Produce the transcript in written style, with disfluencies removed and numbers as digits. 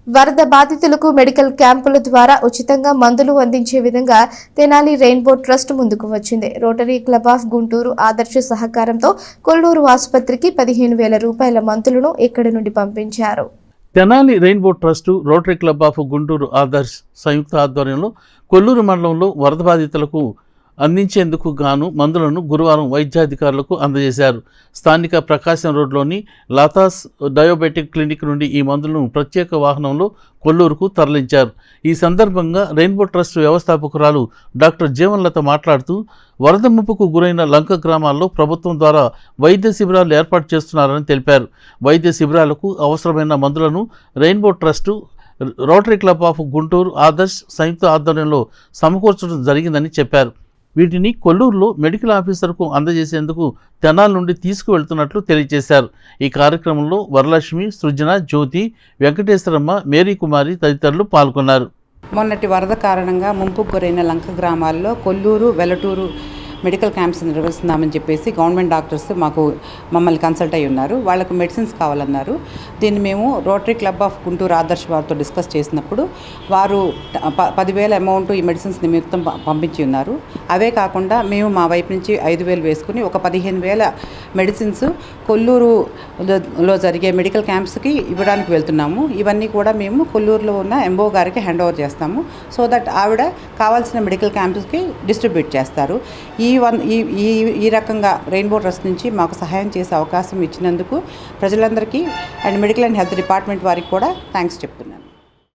వరద బాధితులకు మెడికల్ క్యాంపుల ద్వారా ఉచితంగా మందులు అందించే విధంగా తెనాలి రెయిన్బో ట్రస్ట్ ముందుకు వచ్చింది. రోటరీ క్లబ్ ఆఫ్ గుంటూరు ఆదర్శ సహకారంతో కొల్లూరు ఆసుపత్రికి 15,000 రూపాయల మందులను ఇక్కడి నుండి పంపించారు. Tenali Rainbow Trust, Rotary Club of Guntur Adarsh సంయుక్త ఆధ్వర్యంలో కొల్లూరు మండలంలో వరద బాధితులకు అందించేందుకు గాను మందులను గురువారం వైద్యాధికారులకు అందజేశారు. స్థానిక ప్రకాశం రోడ్లోని లతాస్ డయాబెటిక్ క్లినిక్ నుండి ఈ మందులను ప్రత్యేక వాహనంలో కొల్లూరుకు తరలించారు. ఈ సందర్భంగా రెయిన్బో ట్రస్ట్ వ్యవస్థాపకురాలు డాక్టర్ జీవన్లత మాట్లాడుతూ వరద ముప్పుకు గురైన లంక గ్రామాల్లో ప్రభుత్వం ద్వారా వైద్య శిబిరాలు ఏర్పాటు చేస్తున్నారని తెలిపారు. వైద్య శిబిరాలకు అవసరమైన మందులను Rainbow trust, Rotary Club of Guntur Adarsh సంయుక్త ఆధ్వర్యంలో సమకూర్చడం జరిగిందని చెప్పారు. వీటిని కొల్లూరులో మెడికల్ ఆఫీసర్కు అందజేసేందుకు తెనాలి నుండి తీసుకువెళ్తున్నట్లు తెలియజేశారు. ఈ కార్యక్రమంలో వరలక్ష్మి, సృజన, జ్యోతి, వెంకటేశ్వరమ్మ, మేరీ కుమారి తదితరులు పాల్గొన్నారు. మొన్నటి వరద కారణంగా ముంపుకు గురైన లంక గ్రామాల్లో కొల్లూరు, వెలటూరు మెడికల్ క్యాంప్స్ నిర్వహిస్తున్నామని చెప్పేసి గవర్నమెంట్ డాక్టర్స్ మమ్మల్ని కన్సల్ట్ అయ్యి ఉన్నారు. వాళ్ళకు మెడిసిన్స్ కావాలన్నారు. దీన్ని మేము rotary Club of Guntur Adarsh వారితో డిస్కస్ చేసినప్పుడు వారు 10,000 అమౌంట్ ఈ మెడిసిన్స్ నిమిత్తం పంపించి ఉన్నారు. అవే కాకుండా మేము మా వైపు నుంచి 5,000 వేసుకుని ఒక 15,000 మెడిసిన్స్ కొల్లూరులో జరిగే మెడికల్ క్యాంప్స్కి ఇవ్వడానికి వెళ్తున్నాము. ఇవన్నీ కూడా మేము కొల్లూరులో ఉన్న ఎంఓ గారికి హ్యాండ్ ఓవర్ చేస్తాము. సో దట్ ఆవిడ కావాల్సిన మెడికల్ క్యాంప్స్కి డిస్ట్రిబ్యూట్ చేస్తారు. ఈ రకంగా రెయిన్బో ట్రస్ట్ నుంచి మాకు సహాయం చేసే అవకాశం ఇచ్చినందుకు ప్రజలందరికీ and medical and health department వారికి కూడా థ్యాంక్స్ చెప్తున్నాను.